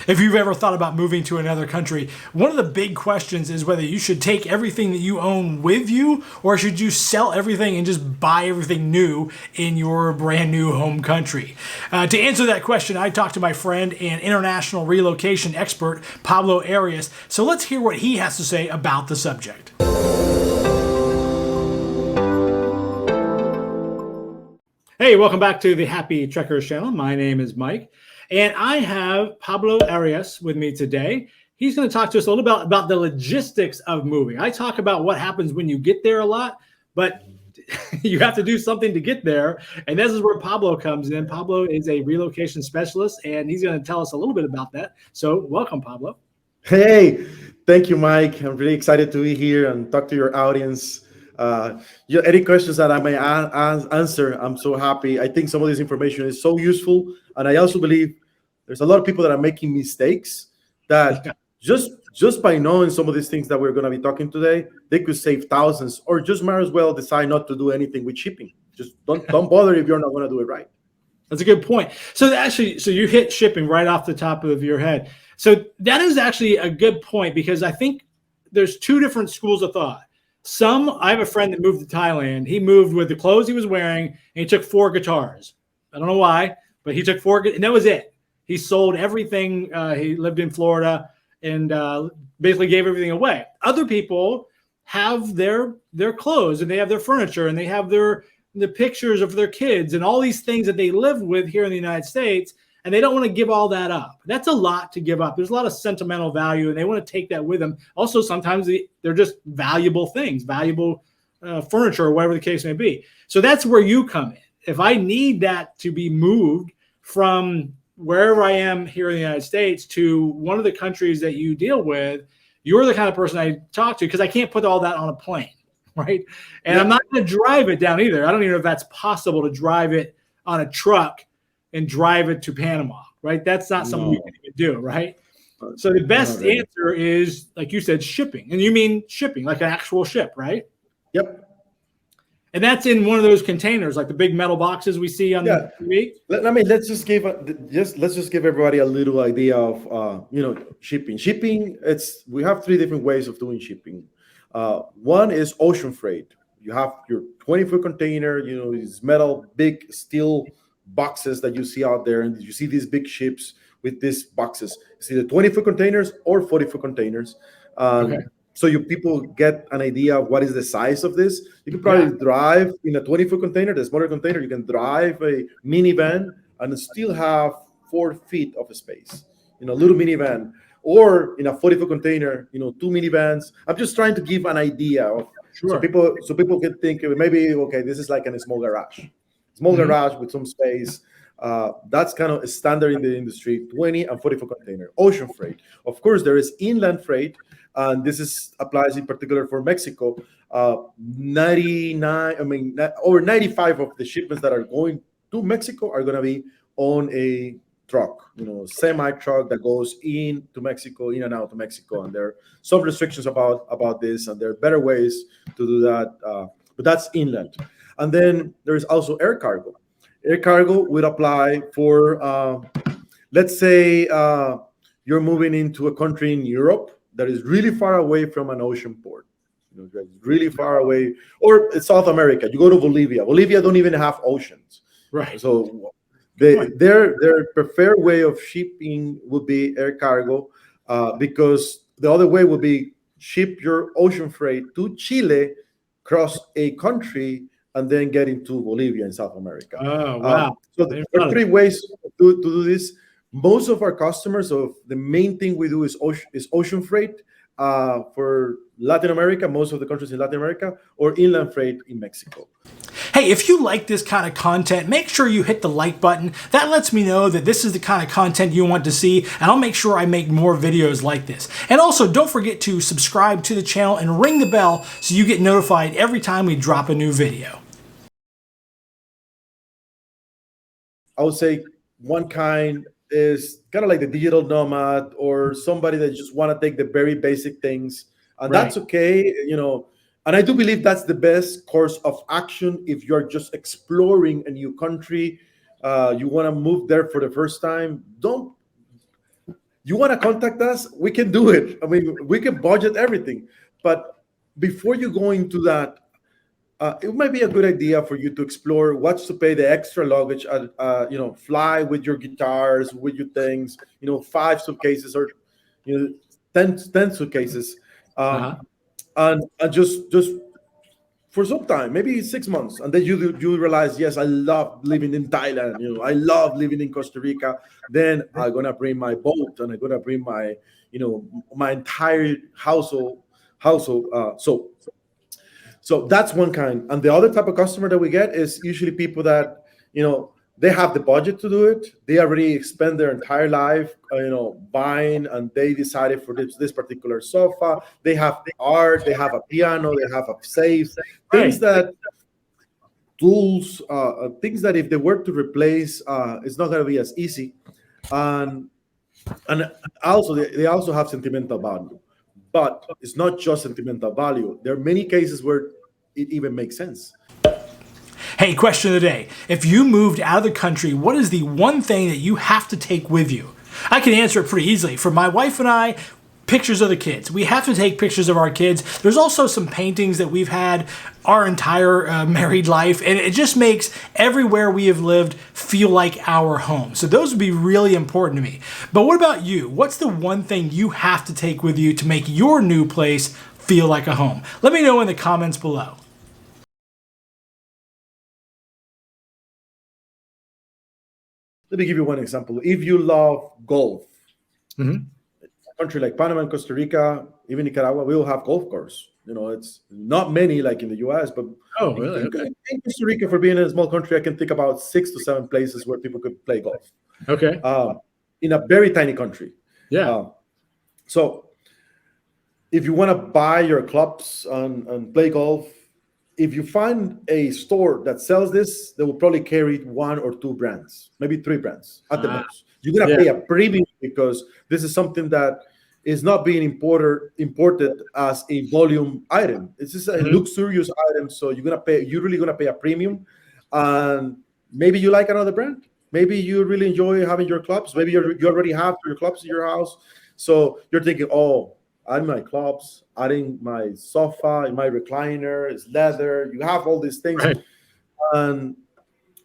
If you've ever thought about moving to another country, one of the big questions is whether you should take everything that you own with you or should you sell everything and just buy everything new in your brand new home country. To answer that question, I talked to my friend and international relocation expert, Pablo Arias. So let's hear what he has to say about the subject. Hey, welcome back to the Happy Trekkers channel. My name is Mike, and I have Pablo Arias with me today. He's going to talk to us a little bit about the logistics of moving. I talk about what happens when you get there a lot, but you have to do something to get there, and this is where Pablo comes in. Pablo is a relocation specialist, and he's going to tell us a little bit about that. So welcome, Pablo. Hey, thank you, Mike. I'm really excited to be here and talk to your audience. Any questions that I may answer, I'm so happy. I think some of this information is so useful, and I also believe there's a lot of people that are making mistakes that just by knowing some of these things that we're going to be talking today, they could save thousands, or just might as well decide not to do anything with shipping. Just don't bother if you're not going to do it right. That's a good point. So actually, so you hit shipping right off the top of your head. So that is actually a good point because I think there's two different schools of thought. I have a friend that moved to Thailand. He moved with the clothes he was wearing, and he took 4 guitars. I don't know why, but he took 4, and that was it. He sold everything. He lived in Florida and basically gave everything away. Other people have their clothes, and they have their furniture, and they have the pictures of their kids, and all these things that they live with here in the United States, and they don't want to give all that up. That's a lot to give up. There's a lot of sentimental value, and they want to take that with them. Also, sometimes they're just valuable things, valuable furniture, or whatever the case may be. So that's where you come in. If I need that to be moved from wherever I am here in the United States to one of the countries that you deal with, you're the kind of person I talk to because I can't put all that on a plane, right? And I'm not going to drive it down either. I don't even know if that's possible to drive it on a truck and drive it to Panama, right? That's not something you can even do, right? So the best answer is, like you said, shipping. And you mean shipping, like an actual ship, right? Yep. And that's in one of those containers, like the big metal boxes we see on the TV. Let's just give everybody a little idea of shipping. Shipping, we have 3 different ways of doing shipping. One is ocean freight. You have your 20-foot container, these metal, big steel boxes that you see out there, and you see these big ships with these boxes. You see the 20-foot containers or 40-foot containers. So people get an idea of what is the size of this. You can probably drive in a 20-foot container, the smaller container. You can drive a minivan and still have 4 feet of space, little minivan. Or in a 40-foot container, 2 minivans. I'm just trying to give an idea of so people can think maybe, okay, this is like a small garage. Small garage with some space. That's kind of a standard in the industry, 20 and 40-foot container. Ocean freight. Of course, there is inland freight, and applies in particular for Mexico. Over 95 of the shipments that are going to Mexico are going to be on a truck, semi truck that goes in and out to Mexico. And there are some restrictions about this, and there are better ways to do that. But that's inland. And then there's also air cargo. Air cargo would apply for, let's say, you're moving into a country in Europe that is really far away from an ocean port, really far away, or South America. You go to Bolivia. Bolivia don't even have oceans, right? So their preferred way of shipping would be air cargo, because the other way would be ship your ocean freight to Chile, cross a country, and then get into Bolivia in South America. Oh, wow. So there are 3 ways to do this. Most of our customers, the main thing we do is ocean freight for Latin America, most of the countries in Latin America, or inland freight in Mexico. Hey, if you like this kind of content, make sure you hit the like button. That lets me know that this is the kind of content you want to see, and I'll make sure I make more videos like this. And also, don't forget to subscribe to the channel and ring the bell so you get notified every time we drop a new video. I would say one kind is kind of like the digital nomad, or somebody that just want to take the very basic things, and that's okay, And I do believe that's the best course of action if you're just exploring a new country. You want to move there for the first time. you want to contact us, we can do it. I mean, we can budget everything. But before you go into that, it might be a good idea for you to explore what's to pay the extra luggage. Fly with your guitars, with your things. 5 suitcases or 10 suitcases, Uh-huh. and just for some time, maybe 6 months, and then you realize, yes, I love living in Thailand. I love living in Costa Rica. Then I'm gonna bring my boat, and I'm gonna bring my entire household. So that's one kind. And the other type of customer that we get is usually people that, they have the budget to do it. They already spend their entire life, buying, and they decided for this particular sofa. They have art, they have a piano, they have a safe, things that tools, things that if they were to replace, it's not going to be as easy. And also they also have sentimental value, but it's not just sentimental value. There are many cases where it even makes sense. Hey, question of the day. If you moved out of the country, what is the one thing that you have to take with you? I can answer it pretty easily. For my wife and I, pictures of the kids. We have to take pictures of our kids. There's also some paintings that we've had our entire married life, and it just makes everywhere we have lived feel like our home. So those would be really important to me. But what about you? What's the one thing you have to take with you to make your new place feel like a home? Let me know in the comments below. Let me give you one example. If you love golf, Mm-hmm. a country like Panama and Costa Rica, even Nicaragua, we will have golf courses. It's not many like in the US, but Oh, really? Okay. in Costa Rica, for being a small country, I can think about 6 to 7 places where people could play golf. Okay. In a very tiny country. Yeah. So if you want to buy your clubs and play golf, if you find a store that sells this, they will probably carry 1 or 2 brands, maybe 3 brands at the most. You're gonna pay a premium because this is something that is not being imported as a volume item. It's just a luxurious item, so you're really gonna pay a premium. And maybe you like another brand. Maybe you really enjoy having your clubs. Maybe you already have your clubs in your house, so you're thinking, oh, adding my clubs, adding my sofa, my recliner, it's leather. You have all these things, Right. and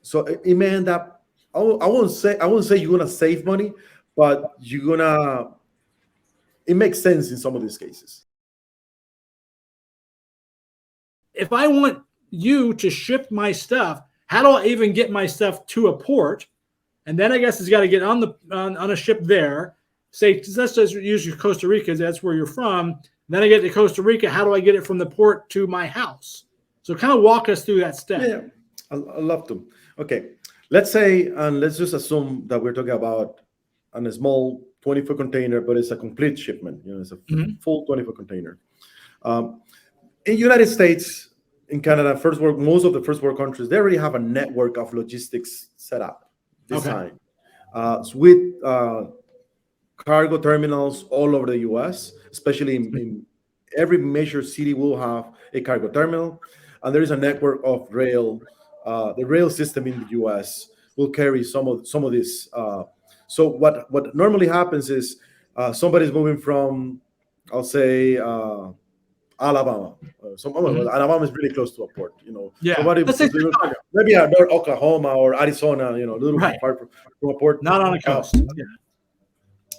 so it may end up. I won't say you're gonna save money, but it makes sense in some of these cases. If I want you to ship my stuff, how do I even get my stuff to a port? And then I guess it's got to get on a ship there. Say, let's just use Costa Rica, that's where you're from. Then I get to Costa Rica. How do I get it from the port to my house? So kind of walk us through that step. Yeah, I'd love to. Okay, let's say, and let's just assume that we're talking about a small 20-foot container, but it's a complete shipment. It's a full 20-foot container. In United States, in Canada, most of the first world countries, they already have a network of logistics set up, designed, with cargo terminals all over the U.S., especially in every major city will have a cargo terminal, and there is a network of rail. The rail system in the U.S. will carry some of this. So what normally happens is somebody's moving from, I'll say, Alabama. Alabama is really close to a port. Yeah. Somebody maybe Oklahoma or Arizona. A little far from a port. Not on a coast.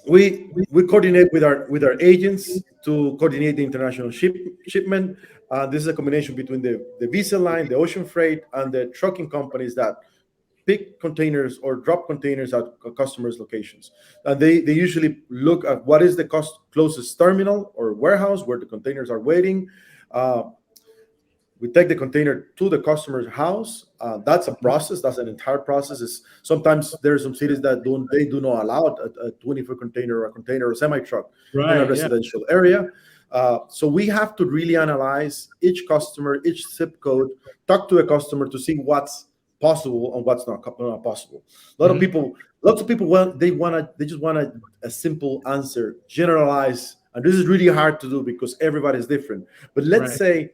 We coordinate with our agents to coordinate the international shipment. This is a combination between the visa line, the ocean freight, and the trucking companies that pick containers or drop containers at customers' locations. And they usually look at what is the closest terminal or warehouse where the containers are waiting. We take the container to the customer's house. That's a process. That's an entire process. Sometimes there are some cities that do not allow a 20-foot container or a container or semi-truck in a residential area. So we have to really analyze each customer, each zip code, talk to a customer to see what's possible and what's not possible. Lots of people they just want a simple answer, generalize, and this is really hard to do because everybody's different. But let's say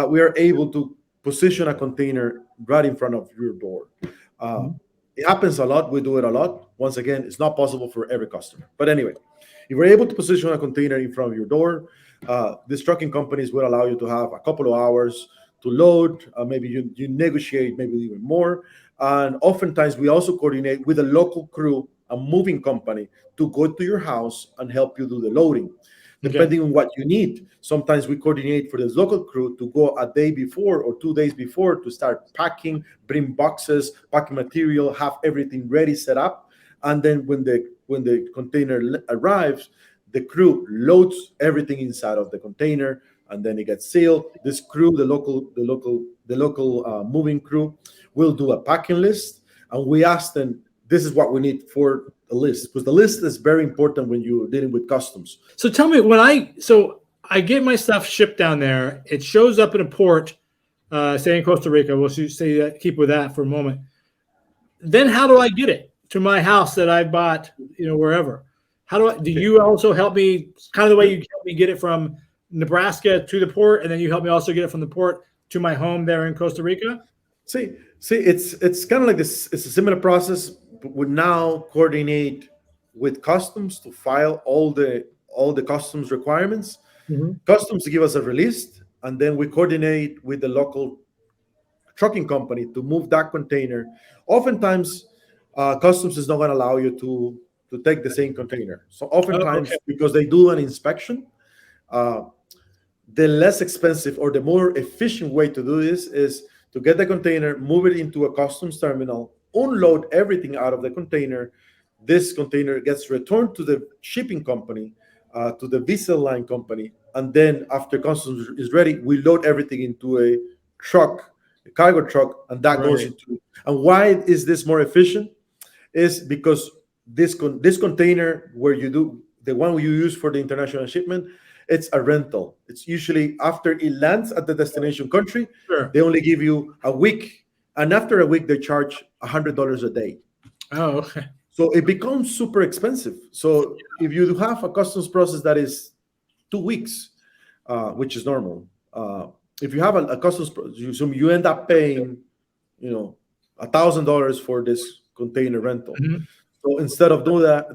we are able to position a container right in front of your door. It happens a lot. We do it a lot. Once again, it's not possible for every customer. But anyway, If you're able to position a container in front of your door, these trucking companies will allow you to have a couple of hours to load. Maybe you negotiate, maybe even more. And oftentimes, we also coordinate with a local crew, a moving company, to go to your house and help you do the loading, Okay. depending on what you need. Sometimes we coordinate for this local crew to go a day before or 2 days before to start packing, bring boxes, packing material, have everything ready, set up. And then when the container arrives, the crew loads everything inside of the container, and then it gets sealed. This crew, the local moving crew, will do a packing list, and we ask them, this is what we need for the list, because the list is very important when you're dealing with customs. So tell me, I get my stuff shipped down there, it shows up in a port, say in Costa Rica. We'll say that, keep with that for a moment. Then how do I get it to my house that I bought, wherever? Do you also help me kind of the way you help me get it from Nebraska to the port, and then you help me also get it from the port to my home there in Costa Rica? See, it's kind of like this. It's a similar process, but we now coordinate with customs to file all the customs requirements. Mhm. Customs give us a release, and then we coordinate with the local trucking company to move that container. Oftentimes, customs is not going to allow you to take the same container. So Oh, oftentimes, okay. because they do an inspection, uh, the less expensive or the more efficient way to do this is to get the container, move it into a customs terminal, unload everything out of the container. This container gets returned to the shipping company, to the vessel line company, and then after customs is ready, we load everything into a truck, a cargo truck, and that goes Right. into. And why is this more efficient? Is because this container where you do the one you use for the international shipment, it's a rental. It's usually after it lands at the destination country, Sure. they only give you a week, and after a week they charge $100 a day. Oh, okay. So it becomes super expensive. So if you have a customs process that is 2 weeks, which is normal, if you have a customs process, you end up paying, $1,000 for this container rental. Mhm. So instead of doing that,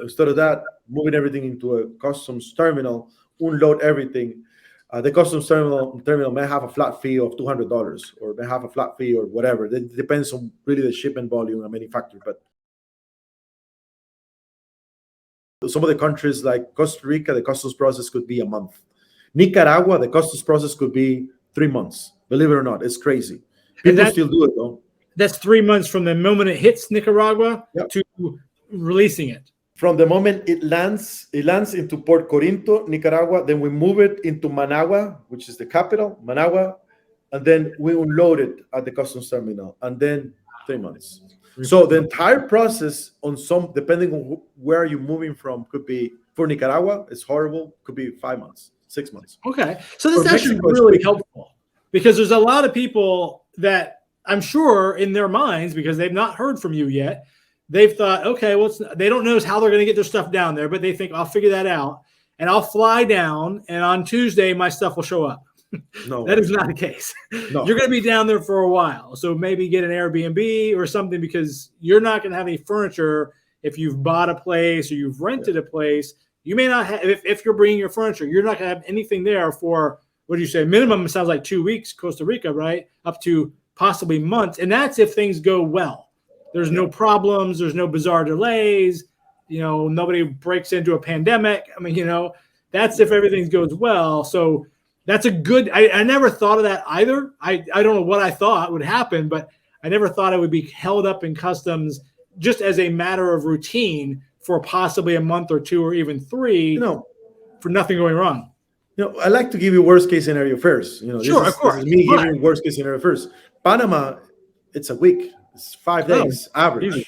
instead of that, moving everything into a customs terminal, unload everything. The customs terminal may have a flat fee of $200, or may have a flat fee or whatever. It depends on really the shipment volume and many factors. But some of the countries like Costa Rica, the customs process could be a month. Nicaragua, the customs process could be 3 months. Believe it or not, it's crazy. And People still do it though. that's 3 months from the moment it hits Nicaragua Yep. to releasing it. From the moment it lands into Port Corinto, Nicaragua. Then we move it into Managua, which is the capital, Managua, and then we unload it at the customs terminal, and then 3 months. So the entire process, depending on where you're moving from, could be for Nicaragua, it's horrible. Could be 5 months, 6 months. Okay. So For this is actually Mexico, it's really quick. helpful, because there's a lot of people that I'm sure in their minds, because they've not heard from you yet, they've thought, okay, well, they don't know how they're going to get their stuff down there, but they think I'll figure that out, and I'll fly down, and on Tuesday my stuff will show up. No, That is not the case. no. You're going to be down there for a while. So maybe get an Airbnb or something, because you're not going to have any furniture if you've bought a place or you've rented a place. You may not have, if you're bringing your furniture, you're not going to have anything there for, what do you say, minimum, it sounds like 2 weeks, Costa Rica, right? Up to possibly months. And that's if things go well. There's no problems. There's no bizarre delays. Nobody breaks into a pandemic. I mean, that's if everything goes well. So that's a good, I never thought of that either. I don't know what I thought would happen, but I never thought I would be held up in customs just as a matter of routine for possibly a month or two or even 3 for nothing going wrong. I like to give you worst case scenario first. Sure, of course. This is me But- giving worst case scenario first. Panama, it's a week. It's 5 days average. Easy.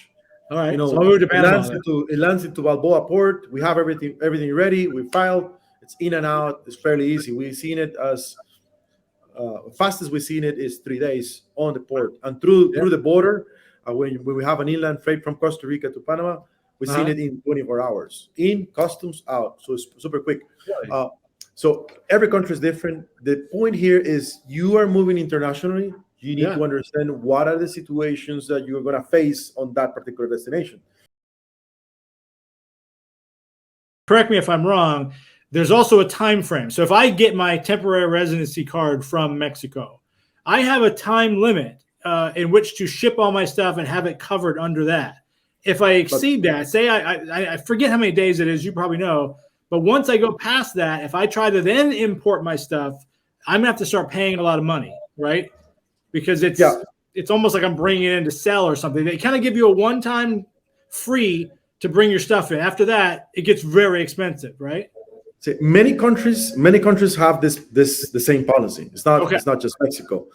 All right. So I'll move to Panama. It lands into Balboa Port. We have everything ready. We filed. It's in and out. It's fairly easy. We've seen it as fastest we've seen it is 3 days on the port, and through the border. When we have an inland freight from Costa Rica to Panama, we've seen it in 24 hours. In, customs, out. So it's super quick. Really? So every country is different. The point here is you are moving internationally. You need to understand what are the situations that you're going to face on that particular destination. correct me if I'm wrong, there's also a time frame. So if I get my temporary residency card from Mexico, I have a time limit in which to ship all my stuff and have it covered under that. If I exceed that, say I forget how many days it is, you probably know, but once I go past that, if I try to then import my stuff, I'm gonna have to start paying a lot of money, right? Because it's almost like I'm bringing it in to sell or something. They kind of give you a one-time free to bring your stuff in. After that, it gets very expensive, right? See, many countries have the same policy. It's not just Mexico,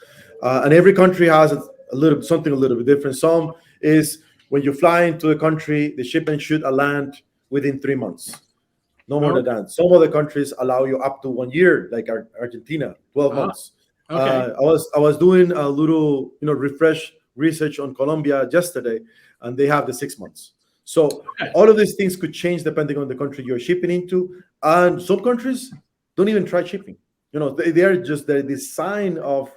and every country has a little bit different. Some is when you fly into the country, the shipment should land within 3 months, no more than that. Some other countries allow you up to 1 year, like Argentina, 12 months. Okay. I was doing a little refresh research on Colombia yesterday, and they have the 6 months. So all of these things could change depending on the country you're shipping into, and some countries don't even try shipping. They are just the design of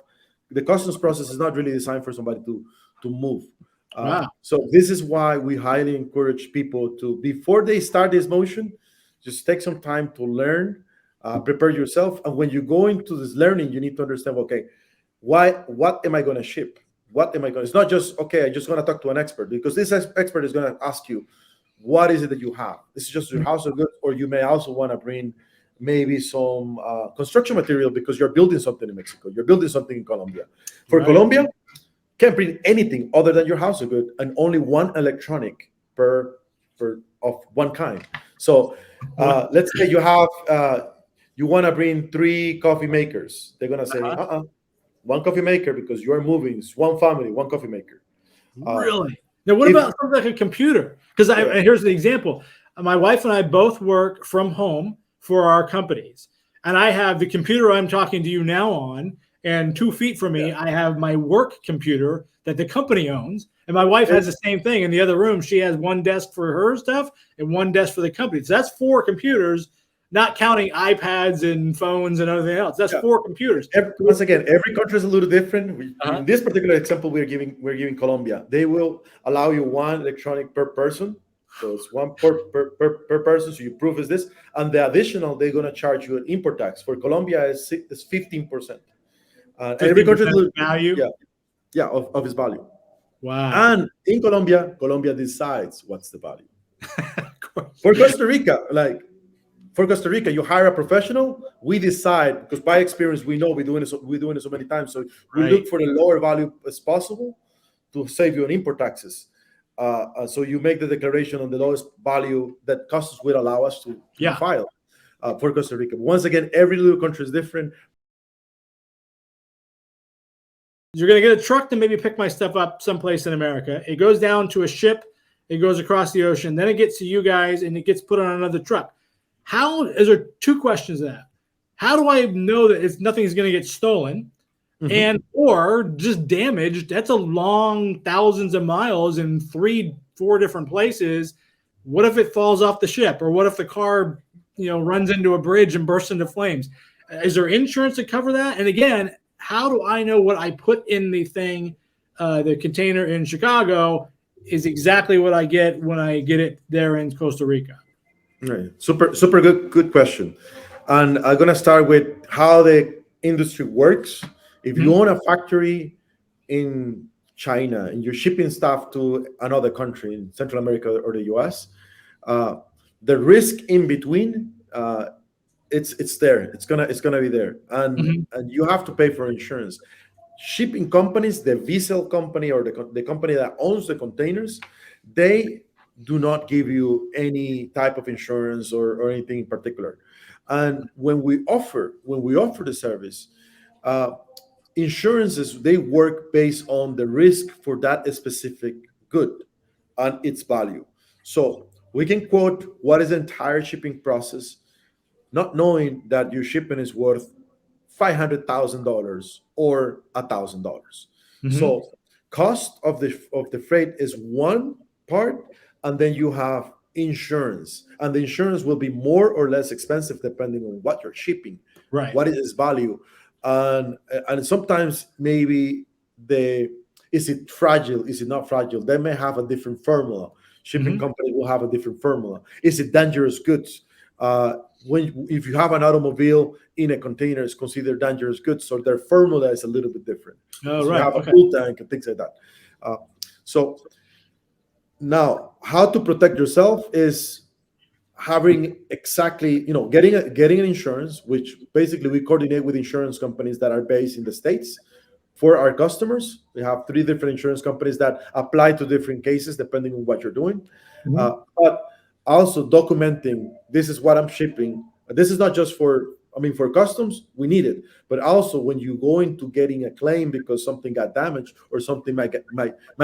the customs process is not really designed for somebody to move. So this is why we highly encourage people to, before they start this motion, just take some time to learn, prepare yourself, and when you go into this learning, you need to understand, okay, what am I going to ship? It's not just, okay, I just want to talk to an expert, because this expert is going to ask you, what is it that you have? This is just your household goods, or you may also want to bring maybe some construction material because you're building something in Mexico, you're building something in Colombia. For Colombia, can't bring anything other than your household good, and only one electronic per of one kind. So let's say you have you want to bring 3 coffee makers. They're going to say, one coffee maker, because you're moving. It's one family, one coffee maker. Really? Now, what about something like a computer? Because here's the example. My wife and I both work from home for our companies. And I have the computer I'm talking to you now on, and 2 feet from me, I have my work computer that the company owns. And my wife has the same thing. In the other room, she has one desk for her stuff and one desk for the company. So that's 4 computers, not counting iPads and phones and everything else. That's 4 computers. Once again, every country is a little different. In this particular example, we're giving Colombia. They will allow you 1 electronic per person. So it's 1 per person. So you prove is this, and the additional, they're going to charge you an import tax. For Colombia, is 15%. Every country is value. Of its value. Wow. And in Colombia decides what's the value. For Costa Rica, you hire a professional. We decide, because by experience we know we're doing it so many times. So we look for the lower value as possible to save you on import taxes. So you make the declaration on the lowest value that customs will allow us to file for Costa Rica. Once again, every little country is different. You're going to get a truck to maybe pick my stuff up someplace in America. It goes down to a ship. It goes across the ocean. Then it gets to you guys, and it gets put on another truck. Is there 2 questions to that? How do I know that nothing's going to get stolen and or just damaged? That's a long thousands of miles in 3-4 different places. What if it falls off the ship? Or what if the car, runs into a bridge and bursts into flames? Is there insurance to cover that? And again, how do I know what I put in the thing, the container in Chicago, is exactly what I get when I get it there in Costa Rica? Right. Super good question. And I'm going to start with how the industry works. If you own a factory in China and you're shipping stuff to another country in Central America or the US, the risk in between, it's there. It's gonna be there, and you have to pay for insurance. Shipping companies, the vessel company or the company that owns the containers, they do not give you any type of insurance or anything in particular. And when we offer the service, insurances, they work based on the risk for that specific good and its value. So we can quote what is the entire shipping process, not knowing that your shipment is worth $500,000 or $1,000. So cost of the freight is one part, and then you have insurance, and the insurance will be more or less expensive depending on what you're shipping, what is its value, and sometimes maybe is it fragile, is it not fragile? They may have a different formula. Shipping company will have a different formula. Is it dangerous goods? If you have an automobile in a container, it's considered dangerous goods. So their formula is a little bit different. Oh, So you right. have a Okay. full tank and things like that. So now, how to protect yourself is having exactly, getting an insurance, which basically we coordinate with insurance companies that are based in the States for our customers. We have three different insurance companies that apply to different cases depending on what you're doing. But also documenting, this is what I'm shipping. This is not just for customs, we need it, but also when you go into getting a claim because something got damaged or something might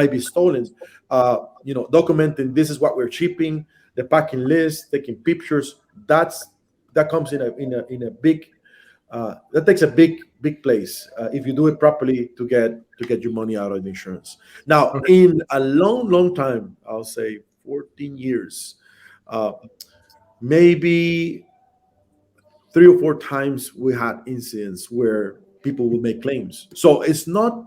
be stolen, documenting this is what we're shipping, the packing list, taking pictures. That comes in a big, that takes a big place if you do it properly to get your money out of the insurance. Now, Okay. in a long time, I'll say 14 years, maybe 3 or 4 times we had incidents where people would make claims. So it's not,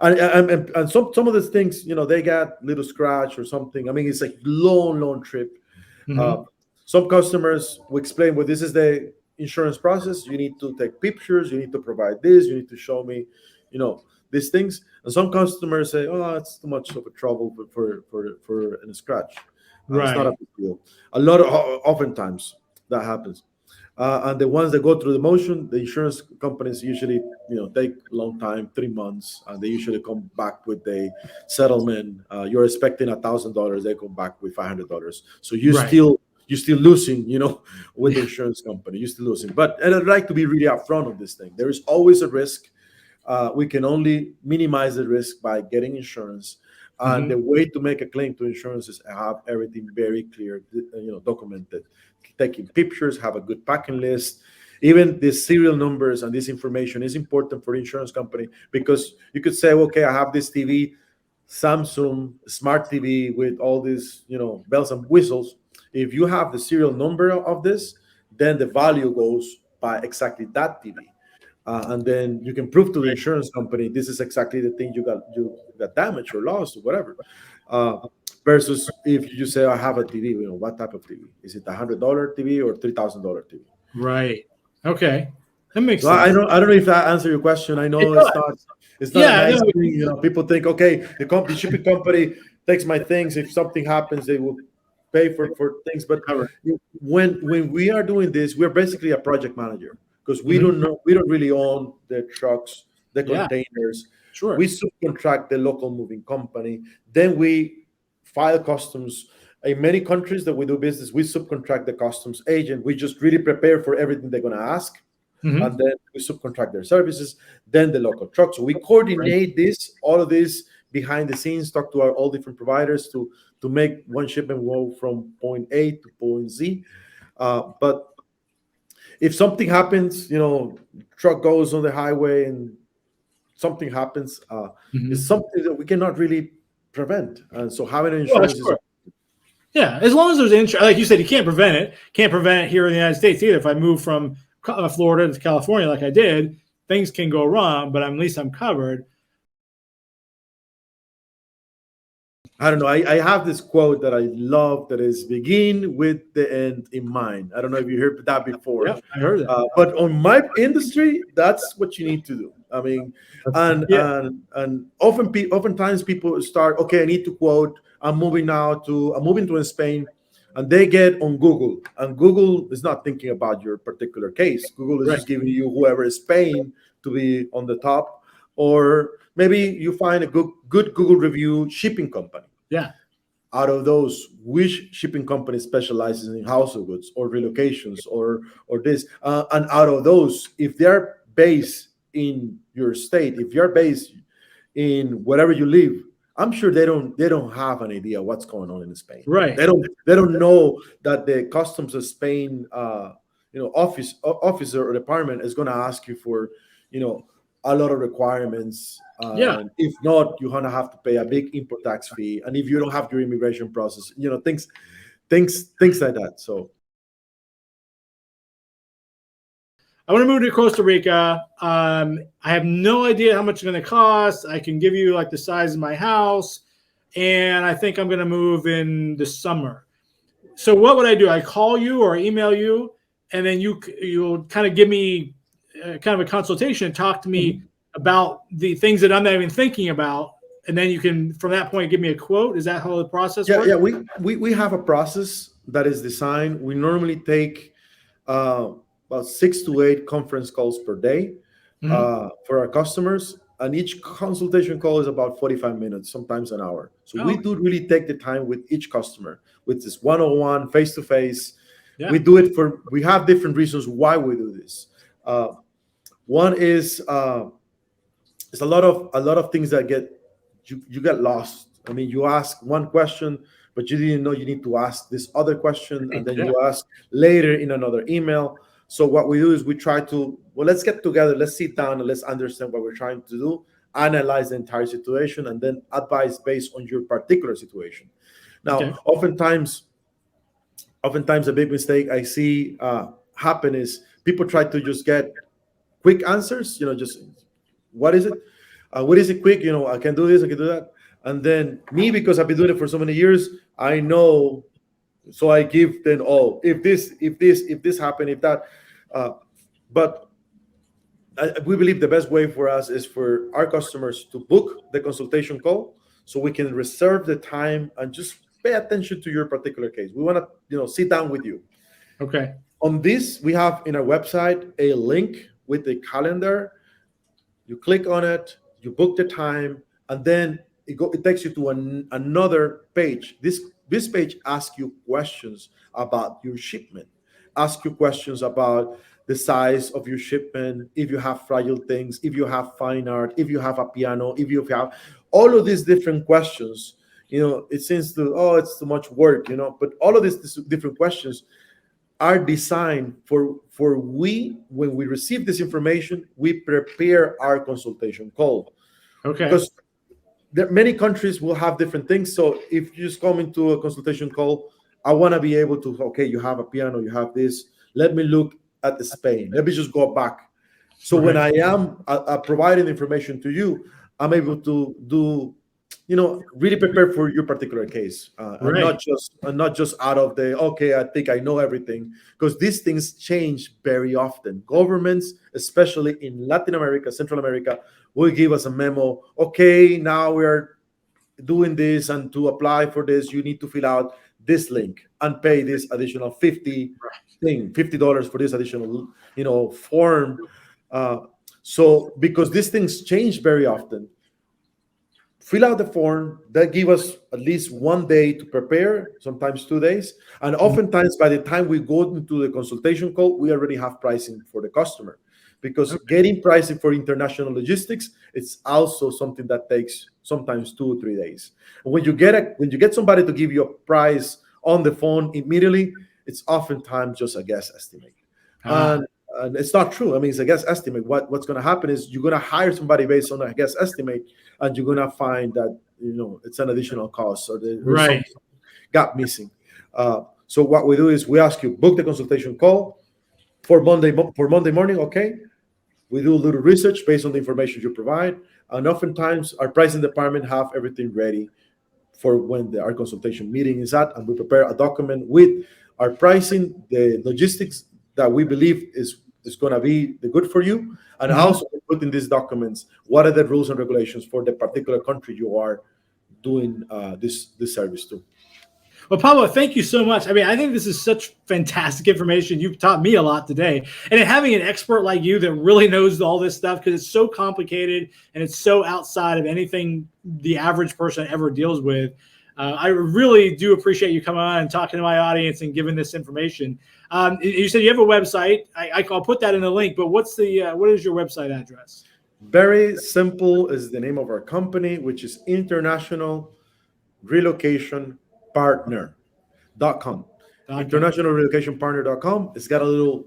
and some of these things, they got little scratch or something. I mean, it's a long trip. Mhm. Uh, some customers will explain, well, this is the insurance process. You need to take pictures. You need to provide this. You need to show me, these things. And some customers say, oh, it's too much of a trouble for a scratch. It's not a Right. big deal. Oftentimes that happens. And the ones that go through the motion, the insurance companies usually, take a long time, 3 months, and they usually come back with a settlement. You're expecting $1,000, they come back with $500. So Right. you're still losing, with the insurance company. You're still losing. But and I'd like to be really upfront on this thing. There is always a risk. We can only minimize the risk by getting insurance. And the Mhm. way to make a claim to insurance is have everything very clear, documented, taking pictures, have a good packing list. Even the serial numbers and this information is important for the insurance company because you could say, okay, I have this TV, Samsung smart TV with all these, bells and whistles. If you have the serial number of this, then the value goes by exactly that TV. And then you can prove to the Right. insurance company this is exactly the thing you got damaged or lost or whatever. Uh, versus if you just say I have a TV, what type of TV is it? $100 TV or $3,000 TV? Right. Okay. That makes So I sense. don't I don't know if that answered your question. I It know does. it's not a Yeah. nice No. thing. People think, okay, the shipping company takes my things. If something happens, they will pay for things. But Cover. when we are doing this, we're basically a project manager because Mhm. we don't really own the trucks, the Yeah. containers. We Sure. subcontract the local moving company. Then we file customs. In many countries that we do business, we subcontract the customs agent. We just really prepare for everything they're going to ask, and Mhm. then we subcontract their services, then the local truck. So we Right. coordinate all of this behind the scenes, talk to our all different providers to make one shipment go from point A to point Z. But if something happens, truck goes on the highway and something happens, it's Mhm. something that we cannot really prevent. And so having an Well, insurance is sure. Yeah, as long as there's insurance, like you said, you can't prevent it. Can't prevent it here in the United States either. If I move from Florida to California, like I did, things can go wrong, but at least I'm covered. I don't know. I have this quote that I love that is begin with the end in mind. I don't know if you heard that before. Yep, I heard that. But on my industry, that's what you need to do. I mean, Yeah. and oftentimes people start, okay, I need to quote, I'm moving to Spain, and they get on Google, and Google is not thinking about your particular case. Google is Right. just giving you whoever is paying to be on the top, or maybe you find a good Google review shipping company. Yeah. Out of those, which shipping company specializes in household goods or relocations or this? And out of those, if they're based in your state, if you're based in wherever you live, I'm sure they don't have an idea what's going on in Spain. Right. They don't know that the customs of Spain, officer or department is going to ask you for, you know, a lot of requirements. Yeah. And if not, you're gonna have to pay a big import tax fee. And if you don't have your immigration process, things like that. So I want to move to Costa Rica. I have no idea how much it's going to cost. I can give you like the size of my house, and I think I'm going to move in the summer. So what would I do? I call you or email you, and then you'll kind of give me kind of a consultation and talk to me Mhm. about the things that I'm not even thinking about, and then you can from that point give me a quote. Is that how the process Yeah, works? we have a process that is designed. We normally take uh, about 6 to 8 conference calls per day Mhm. for our customers, and each consultation call is about 45 minutes, sometimes an hour. So Oh, we okay. do really take the time with each customer, with this one-on-one, face-to-face. We Yeah. do it for. We have different reasons why we do this. Uh, One is it's a lot of things that you get lost. I mean, you ask one question, but you didn't know you need to ask this other question, and then Yeah. you ask later in another email. So what we do is we try to, well, let's get together, let's sit down, and let's understand what we're trying to do, analyze the entire situation, and then advise based on your particular situation. Now, Okay. oftentimes a big mistake I see happen is people try to just get quick answers. Just what is it? What is it quick? I can do this, I can do that. And then me, because I've been doing it for so many years, I know. So I give then, oh, if this happened, if that. Uh, but we believe the best way for us is for our customers to book the consultation call, so we can reserve the time and just pay attention to your particular case. We want to, sit down with you. Okay. On this, we have in our website a link with the calendar. You click on it, you book the time, and then it takes you to another page. This page asks you questions about your shipment, ask you questions about the size of your shipment, if you have fragile things, if you have fine art, if you have a piano, if you have all of these different questions. It seems to, oh, it's too much work, but all of these different questions are designed for we, when we receive this information, we prepare our consultation call. Okay. Because many countries will have different things. So if you just come into a consultation call, I want to be able to, okay, you have a piano, you have this, let me look at the Spain, let me just go back. So when Right. I am providing information to you, I'm able to do, really prepare for your particular case, and Right. not just out of the, okay, I think I know everything, because these things change very often. Governments, especially in Latin America, Central America, will give us a memo. Okay, now we're doing this, and to apply for this, you need to fill out this link and pay this additional $50 for this additional, form. Uh, so because these things change very often, fill out the form. That give us at least one day to prepare, sometimes 2 days, and oftentimes by the time we go into the consultation call, we already have pricing for the customer, because Okay. getting pricing for international logistics, it's also something that takes sometimes 2 or 3 days. And when you get somebody to give you a price on the phone immediately, it's oftentimes just a guess estimate. Ah. And it's not true. I mean, it's a guess estimate. What's going to happen is you're going to hire somebody based on a guess estimate, and you're going to find that it's an additional cost, or there's some Right. gap missing. So what we do is we ask you, book the consultation call for Monday morning. Okay, we do a little research based on the information you provide, and oftentimes our pricing department have everything ready for when our consultation meeting is at, and we prepare a document with our pricing, the logistics that we believe is going to be the good for you, and Mhm. also put in these documents what are the rules and regulations for the particular country you are doing this service to. Well, Pablo, thank you so much. I mean, I think this is such fantastic information. You've taught me a lot today. And having an expert like you that really knows all this stuff, because it's so complicated and it's so outside of anything the average person ever deals with. I really do appreciate you coming on and talking to my audience and giving this information. You said you have a website. I'll put that in the link. But what is your website address? Very simple is the name of our company, which is International Relocation Partner.com. .com. Internationalrelocationpartner.com. It's got a little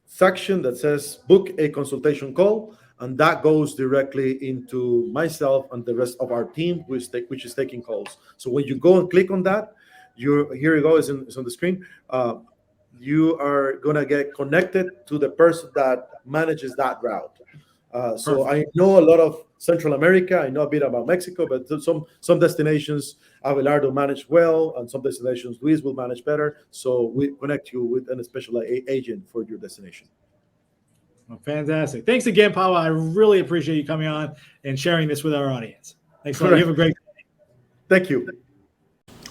section that says book a consultation call, and that goes directly into myself and the rest of our team, which is taking calls. So when you go and click on that, here you go, it's on the screen. You are gonna get connected to the person that manages that route. So Perfect. I know a lot of Central America. I know a bit about Mexico, but some destinations Abelardo manage well, and some destinations Luis will manage better. So we connect you with an special agent for your destination. Well, fantastic. Thanks again, Paula. I really appreciate you coming on and sharing this with our audience. Thanks a lot. You have a great day. Thank you.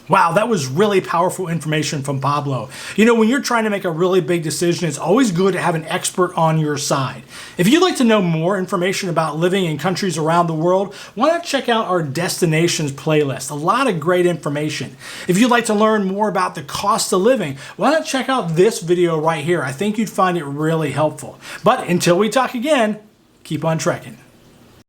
Wow, that was really powerful information from Pablo. You know, when you're trying to make a really big decision, it's always good to have an expert on your side. If you'd like to know more information about living in countries around the world, why not check out our destinations playlist? A lot of great information. If you'd like to learn more about the cost of living, why not check out this video right here? I think you'd find it really helpful. But until we talk again, keep on trekking.